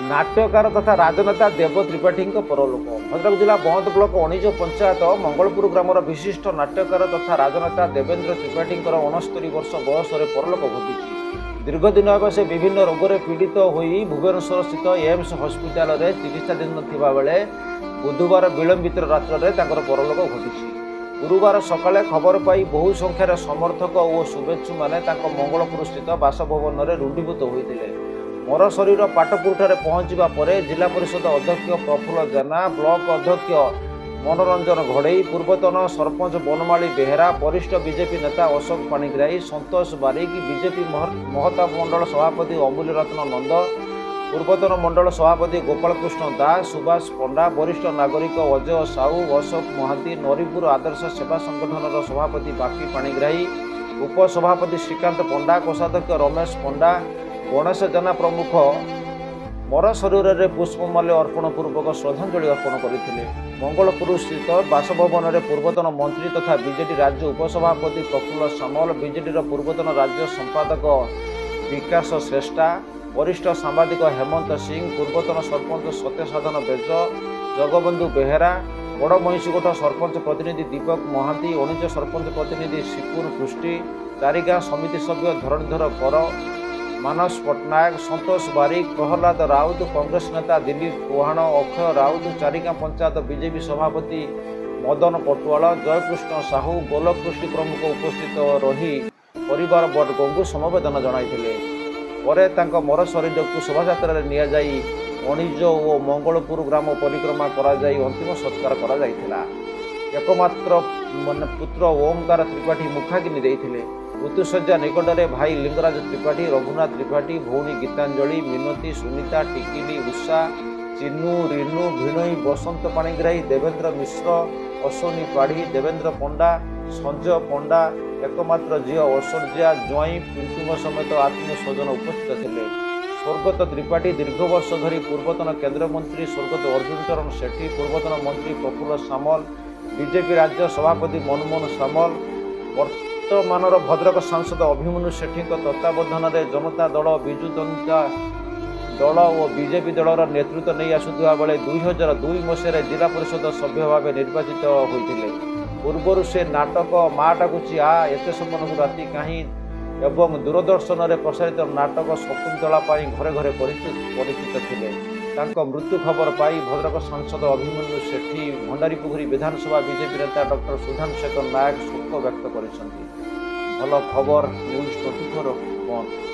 नाट्यकार तथा राजनेता देव त्रिपाठी परलोक। भद्रक जिला बंद ब्लक अणिज पंचायत मंगलपुर ग्रामर विशिष्ट नाट्यकार तथा राजनेता देवेंद्र त्रिपाठी 69 वर्ष बयस परलोक घटी। दीर्घ दिन हे से विभिन्न रोग पीड़ित होई भुवनेश्वर स्थित एम्स हस्पिटाल चिकित्साधीन थिबा बेले बुधवार विलंबित रात्र परलोक घटी। गुरुवार सकाले खबर पाई बहु संख्यार समर्थक और शुभेच्छु माने मंगलपुर स्थित बासभवन में रुंडीभूत होते। मर शरीर पाटपुर पहुंचा पर जिला परिषद अध्यक्ष प्रफुल्ल जेना, ब्लॉक अध्यक्ष मनोरंजन घड़ई, पूर्वतन सरपंच बनमाली बेहेरा, वरिष्ठ बीजेपी नेता अशोक पाणिग्राही, संतोष बारिक, बीजेपी महताब मंडल सभापति अमूल्य रत्न नंद, पूर्वतन मंडल सभापति गोपालकृष्ण दास, सुभाष पंडा, वरिष्ठ नागरिक अजय साहू, अशोक महांती, नरीपुर आदर्श सेवा संगठन सभापति बाकी पाणिग्राही, उपसभापति श्रीकांत पंडा, कोषाध्यक्ष रमेश पंडा, गणेश जेना प्रमुख मर शरीर में पुष्पमाल्य अर्पण पूर्वक श्रद्धांजलि अर्पण करते। मंगलपुर स्थित बासभवन में पूर्वतन मंत्री तथा बीजेडी राज्य उपसभापति प्रफुल्ल सामल, बीजेडी पूर्वतन राज्य संपादक विकास श्रेष्ठा, वरिष्ठ सांबादिक हेमंत सिंह, पूर्वतन सरपंच सत्यसाधन बेज, जगबंधु बेहेरा, बड़ महिषीकोट सरपंच प्रतिनिधि दीपक महांती, अणिज सरपंच प्रतिनिधि शिपुर पृष्टि, चारिगाँ समिति सभ्य धरणीधर कर, मानस पट्टनायक, संतोष बारिक, प्रहलाद राउत, कांग्रेस नेता दिलीप कोहाण, अक्षय राउत, चारिगाँ पंचायत बीजेपी सभापति मदन पटुआल, जयकृष्ण साहू, गोलक कृष्टि प्रमुख उपस्थित रही परिवार वर्ग को समवेदना जणाइथिले। परे तांका मर शरीर को शोभायात्रा निया जाई अणिज और मंगलपुर ग्राम परिक्रमा करा जाई अंतिम संस्कार करा जाइथिला। एकमात्र पुत्र ओमकार त्रिपाठी मुखाग्नि देइथिले। मृत्युशଯ୍ୟା निकटरे भाई लिंगराज त्रिपाठी, रघुनाथ त्रिपाठी, भौणी गीतांजलि, मिनती, सुनीता, टिकिली, उषा, चिन्नू, रिनू, भिणई, बसंत पाणिग्राही, देवेंद्र मिश्र, अश्वनी पाढ़ी, देवेंद्र पंडा, संजय पंडा, एकमात्र झील ऐश्वर्या, ज्वाई पिंटू समेत आत्मीय स्वजन उपस्थित थे। स्वर्गत त्रिपाठी दीर्घ वर्ष धरी पूर्वतन केन्द्रमंत्री स्वर्गत अर्जुन चरण सेठी, पूर्वतन मंत्री प्रफुल्ल सामल, बीजेपी राज्य सभापति मनमोहन सामल, वर्तमानर भद्रक सांसद अभिमन्यु सेठी तत्वावधान में जनता दल, विजु जनता दल और बीजेपी दलर नेतृत्व नहीं आसुवा बेले 2002 मसीह जिला परिषद सभ्य भाव निर्वाचित होते। पूर्वर से नाटक माँ डाकुची आ, एत समन को राति कहीं एवं दूरदर्शन में प्रसारित नाटक शकुंतला घरे घरे परिचित थे। मृत्यु खबर पाई भद्रक सांसद अभिमन्यु सेठी, भंडारीपुखुरी विधानसभा बीजेपी नेता डॉक्टर सुधांशु शेखर नायक शोक व्यक्त कर। भल खबर न्यूज 24 बंद।